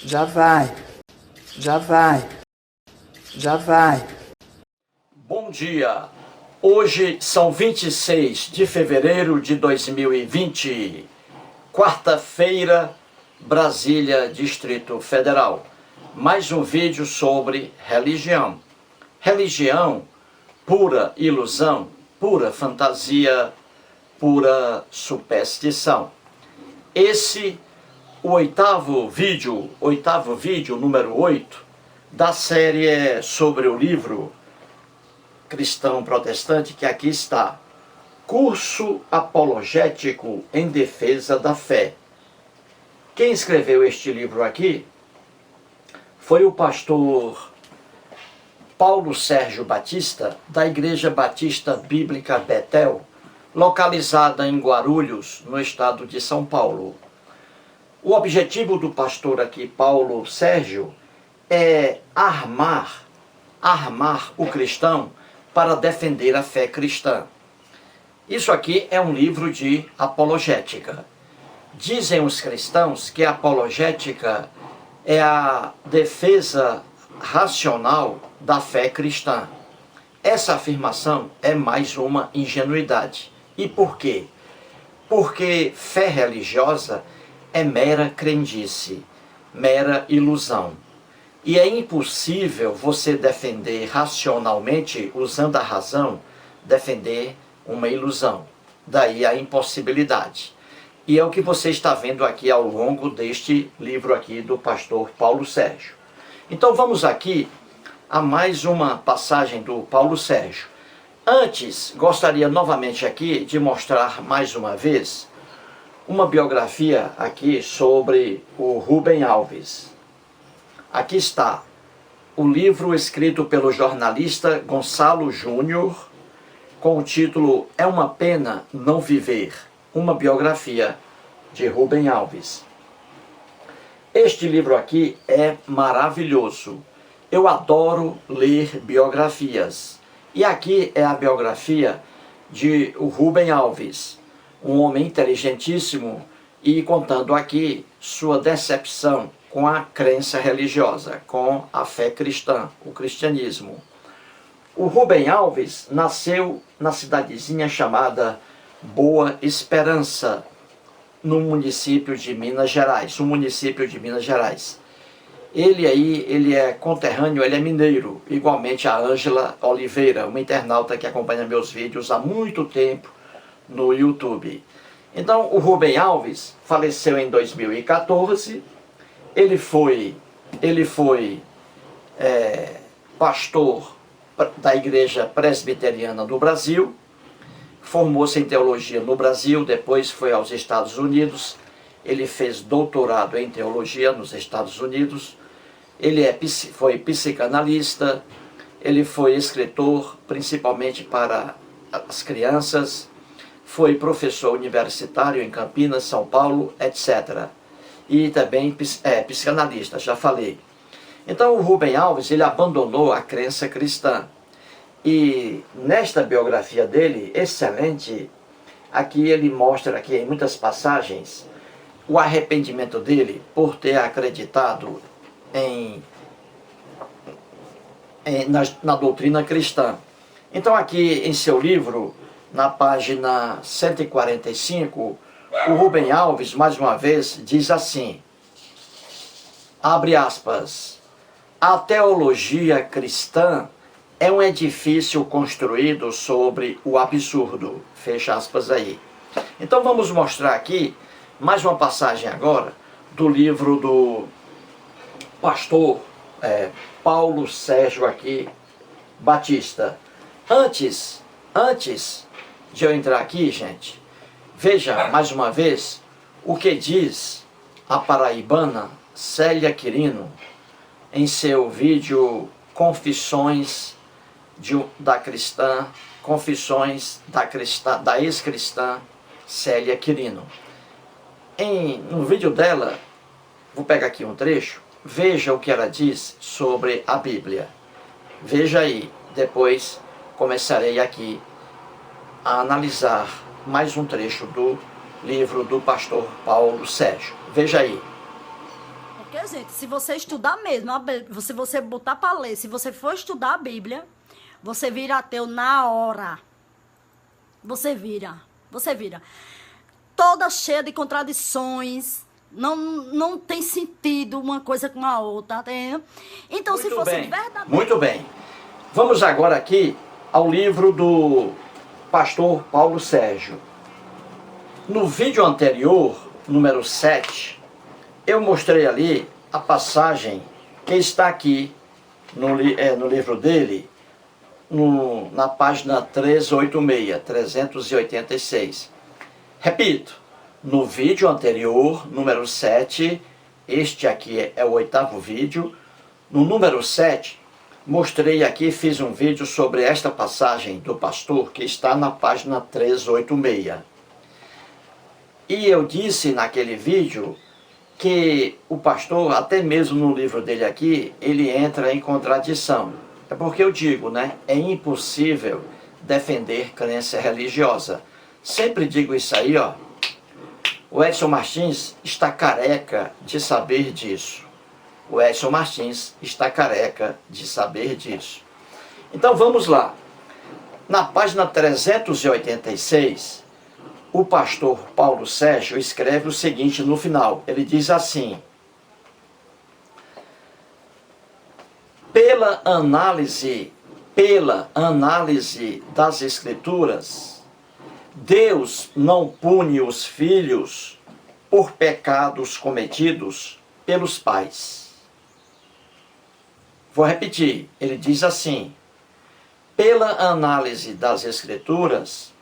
Já vai, já vai, já vai. Bom dia! Hoje são 26 de fevereiro de 2020, quarta-feira, Brasília, Distrito Federal. Mais um vídeo sobre religião. Religião, pura ilusão, pura fantasia, pura superstição. Esse o oitavo vídeo, número 8, da série sobre o livro cristão protestante, que aqui está. Curso apologético em defesa da fé. Quem escreveu este livro aqui foi o pastor Paulo Sérgio Batista, da Igreja Batista Bíblica Betel, localizada em Guarulhos, no estado de São Paulo. O objetivo do pastor aqui, Paulo Sérgio, é armar o cristão para defender a fé cristã. Isso aqui é um livro de apologética. Dizem os cristãos que a apologética é a defesa racional da fé cristã. Essa afirmação é mais uma ingenuidade. E por quê? Porque fé religiosa é mera crendice, mera ilusão. E é impossível você defender racionalmente, usando a razão, defender uma ilusão. Daí a impossibilidade. E é o que você está vendo aqui ao longo deste livro aqui do pastor Paulo Sérgio. Então vamos aqui a mais uma passagem do Paulo Sérgio. Antes, gostaria novamente aqui de mostrar mais uma vez uma biografia aqui sobre o Rubem Alves. Aqui está o livro escrito pelo jornalista Gonçalo Júnior, com o título É uma Pena Não Viver, uma biografia de Rubem Alves. Este livro aqui é maravilhoso. Eu adoro ler biografias. E aqui é a biografia de Rubem Alves, um homem inteligentíssimo, e contando aqui sua decepção com a crença religiosa, com a fé cristã, o cristianismo. O Rubem Alves nasceu na cidadezinha chamada Boa Esperança, no município de Minas Gerais, Ele é conterrâneo, ele é mineiro, igualmente a Ângela Oliveira, uma internauta que acompanha meus vídeos há muito tempo no YouTube. Então, o Rubem Alves faleceu em 2014. Ele foi pastor da Igreja Presbiteriana do Brasil, formou-se em teologia no Brasil, depois foi aos Estados Unidos, ele fez doutorado em teologia nos Estados Unidos, ele foi psicanalista, ele foi escritor, principalmente para as crianças, foi professor universitário em Campinas, São Paulo, etc. E também psicanalista, já falei. Então o Rubem Alves, ele abandonou a crença cristã. E nesta biografia dele, excelente, aqui ele mostra aqui em muitas passagens o arrependimento dele por ter acreditado na doutrina cristã. Então aqui em seu livro, na página 145, o Rubem Alves, mais uma vez, diz assim, abre aspas, a teologia cristã é um edifício construído sobre o absurdo, fecha aspas aí. Então vamos mostrar aqui mais uma passagem agora do livro do pastor Paulo Sérgio aqui, Batista. Antes de eu entrar aqui, gente, veja mais uma vez o que diz a paraibana Célia Quirino em seu vídeo Confissões da ex-cristã Célia Quirino. No vídeo dela, vou pegar aqui um trecho, veja o que ela diz sobre a Bíblia. Veja aí, depois começarei aqui a analisar mais um trecho do livro do pastor Paulo Sérgio. Veja aí. Por Porque, gente, se você estudar mesmo, se você botar para ler, se você for estudar a Bíblia, você vira ateu na hora. Você vira. Toda cheia de contradições. Não tem sentido uma coisa com a outra, tá entendendo? Então, Muito se fosse bem, verdadeiro... muito bem. Vamos agora aqui ao livro do pastor Paulo Sérgio. No vídeo anterior, número 7, eu mostrei ali a passagem que está aqui no livro dele, na página 386. Repito, no vídeo anterior, número 7, este aqui é o 8º vídeo, no número 7, mostrei aqui, fiz um vídeo sobre esta passagem do pastor que está na página 386. E eu disse naquele vídeo que o pastor, até mesmo no livro dele aqui, ele entra em contradição. É porque eu digo, né? É impossível defender crença religiosa. Sempre digo isso aí, ó. O Edson Martins está careca de saber disso. O Edson Martins está careca de saber disso. Então vamos lá. Na página 386, o pastor Paulo Sérgio escreve o seguinte no final. Ele diz assim: pela análise das Escrituras, Deus não pune os filhos por pecados cometidos pelos pais. Vou repetir, ele diz assim: pela análise das Escrituras,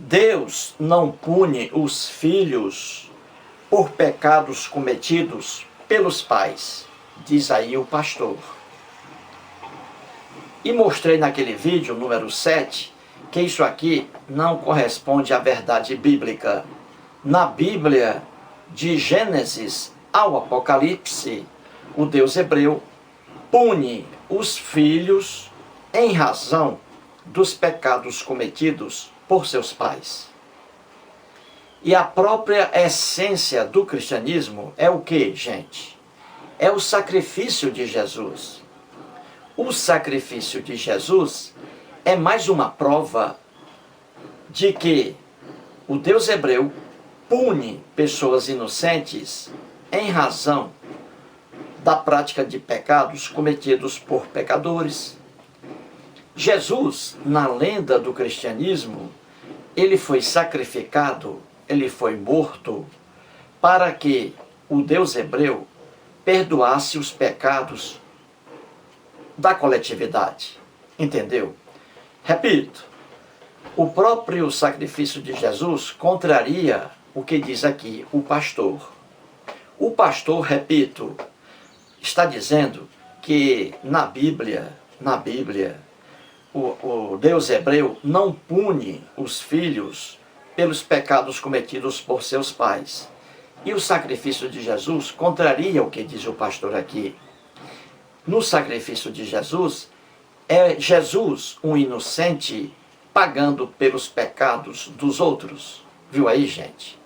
Deus não pune os filhos por pecados cometidos pelos pais, diz aí o pastor. E mostrei naquele vídeo, número 7, que isso aqui não corresponde à verdade bíblica. Na Bíblia, de Gênesis ao Apocalipse, o Deus hebreu pune os filhos em razão dos pecados cometidos por seus pais. E a própria essência do cristianismo é o que, gente? É o sacrifício de Jesus. O sacrifício de Jesus é mais uma prova de que o Deus hebreu pune pessoas inocentes em razão da prática de pecados cometidos por pecadores. Jesus, na lenda do cristianismo, ele foi sacrificado, ele foi morto, para que o Deus hebreu perdoasse os pecados da coletividade. Entendeu? Repito, o próprio sacrifício de Jesus contraria o que diz aqui o pastor. O pastor, repito, está dizendo que na Bíblia, o Deus hebreu não pune os filhos pelos pecados cometidos por seus pais. E o sacrifício de Jesus contraria o que diz o pastor aqui. No sacrifício de Jesus, é Jesus um inocente pagando pelos pecados dos outros. Viu aí, gente?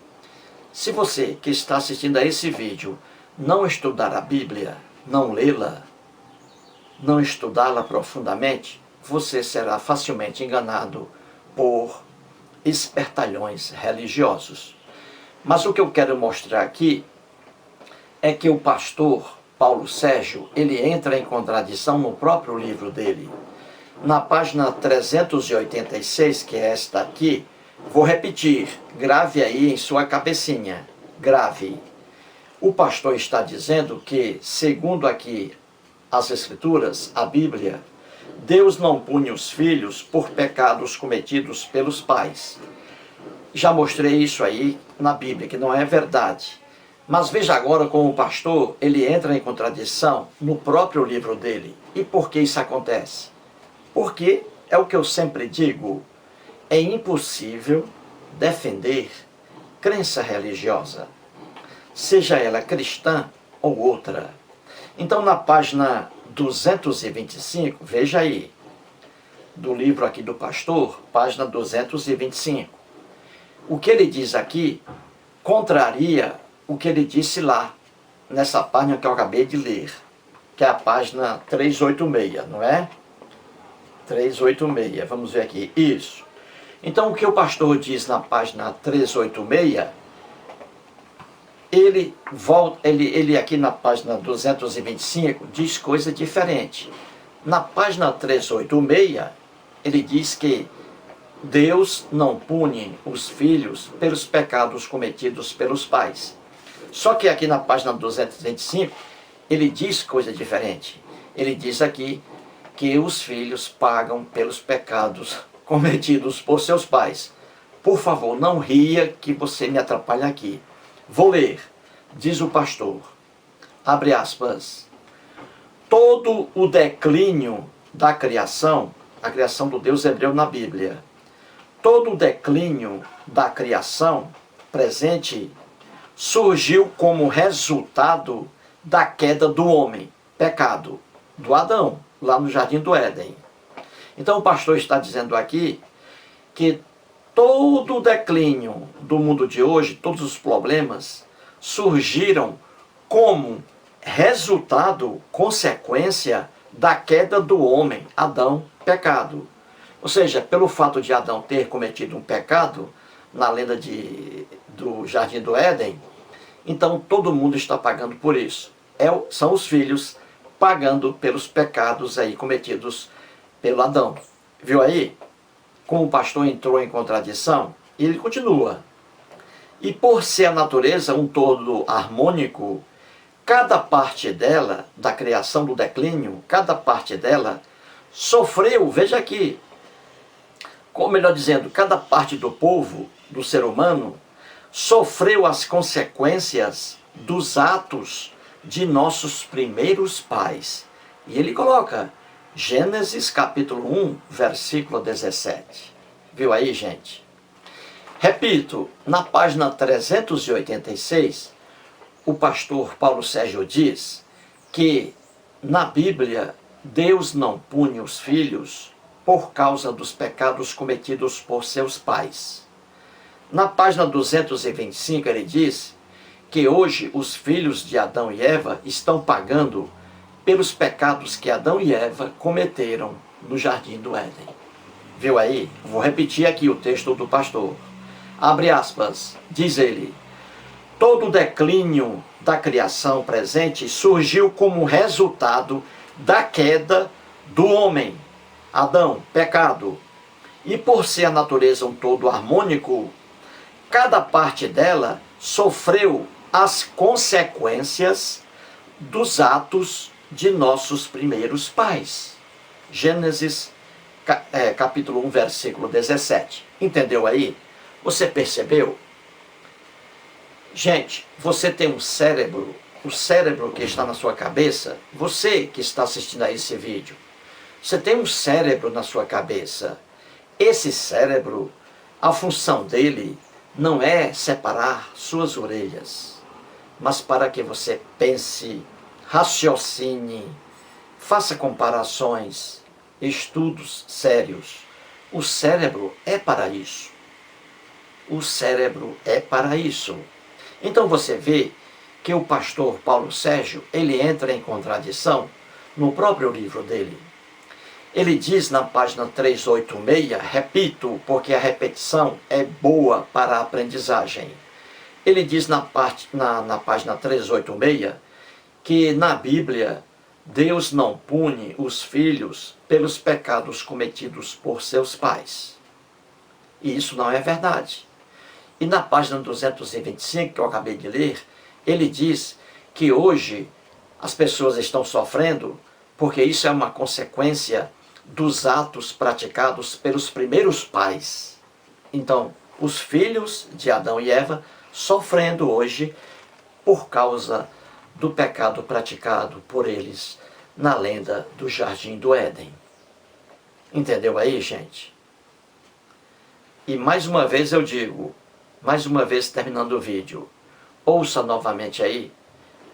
Se você que está assistindo a esse vídeo não estudar a Bíblia, não lê-la, não estudá-la profundamente, você será facilmente enganado por espertalhões religiosos. Mas o que eu quero mostrar aqui é que o pastor Paulo Sérgio, ele entra em contradição no próprio livro dele. Na página 386, que é esta aqui, vou repetir, grave aí em sua cabecinha, grave. O pastor está dizendo que, segundo aqui as Escrituras, a Bíblia, Deus não pune os filhos por pecados cometidos pelos pais. Já mostrei isso aí na Bíblia, que não é verdade. Mas veja agora como o pastor, ele entra em contradição no próprio livro dele. E por que isso acontece? Porque, é o que eu sempre digo, é impossível defender crença religiosa, seja ela cristã ou outra. Então, na página 225, veja aí, do livro aqui do pastor, página 225. O que ele diz aqui contraria o que ele disse lá, nessa página que eu acabei de ler, que é a página 386, não é? 386, vamos ver aqui, isso. Então o que o pastor diz na página 386, ele aqui na página 225 diz coisa diferente. Na página 386, ele diz que Deus não pune os filhos pelos pecados cometidos pelos pais. Só que aqui na página 225, ele diz coisa diferente. Ele diz aqui que os filhos pagam pelos pecados cometidos por seus pais. Por favor, não ria que você me atrapalha aqui. Vou ler, diz o pastor, abre aspas, todo o declínio da criação, a criação do Deus hebreu na Bíblia, todo o declínio da criação presente surgiu como resultado da queda do homem, pecado, do Adão, lá no Jardim do Éden. Então o pastor está dizendo aqui que todo o declínio do mundo de hoje, todos os problemas, surgiram como resultado, consequência da queda do homem, Adão, pecado. Ou seja, pelo fato de Adão ter cometido um pecado, na lenda do Jardim do Éden, então todo mundo está pagando por isso. São os filhos pagando pelos pecados aí cometidos pelo Adão. Viu aí? Como o pastor entrou em contradição, ele continua. E por ser a natureza um todo harmônico, cada parte dela, da criação do declínio, cada parte dela sofreu, veja aqui, ou melhor dizendo, cada parte do povo, do ser humano, sofreu as consequências dos atos de nossos primeiros pais. E ele coloca Gênesis capítulo 1, versículo 17. Viu aí, gente? Repito, na página 386, o pastor Paulo Sérgio diz que na Bíblia Deus não pune os filhos por causa dos pecados cometidos por seus pais. Na página 225 ele diz que hoje os filhos de Adão e Eva estão pagando pelos pecados que Adão e Eva cometeram no Jardim do Éden. Viu aí? Vou repetir aqui o texto do pastor. Abre aspas, diz ele, todo o declínio da criação presente surgiu como resultado da queda do homem, Adão, pecado. E por ser a natureza um todo harmônico, cada parte dela sofreu as consequências dos atos de nossos primeiros pais. Gênesis capítulo 1, versículo 17. Entendeu aí? Você percebeu? Gente, você tem um cérebro, o cérebro que está na sua cabeça, você que está assistindo a esse vídeo, você tem um cérebro na sua cabeça. Esse cérebro, a função dele não é separar suas orelhas, mas para que você pense, raciocine, faça comparações, estudos sérios. O cérebro é para isso. O cérebro é para isso. Então você vê que o pastor Paulo Sérgio, ele entra em contradição no próprio livro dele. Ele diz na página 386, repito, porque a repetição é boa para a aprendizagem. Ele diz na página 386 que na Bíblia Deus não pune os filhos pelos pecados cometidos por seus pais. E isso não é verdade. E na página 225, que eu acabei de ler, ele diz que hoje as pessoas estão sofrendo porque isso é uma consequência dos atos praticados pelos primeiros pais. Então, os filhos de Adão e Eva sofrendo hoje por causa do pecado praticado por eles na lenda do Jardim do Éden. Entendeu aí, gente? E mais uma vez eu digo, mais uma vez terminando o vídeo, ouça novamente aí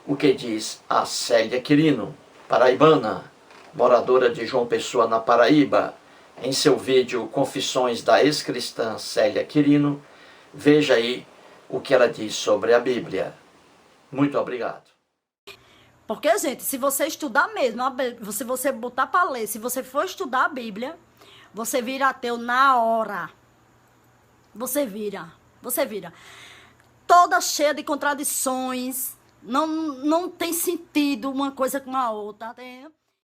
o que diz a Célia Quirino, paraibana, moradora de João Pessoa, na Paraíba, em seu vídeo Confissões da Ex-Cristã Célia Quirino. Veja aí o que ela diz sobre a Bíblia. Muito obrigado. Porque, gente, se você estudar mesmo, se você botar para ler, se você for estudar a Bíblia, você vira ateu na hora. Você vira. Toda cheia de contradições. Não tem sentido uma coisa com a outra.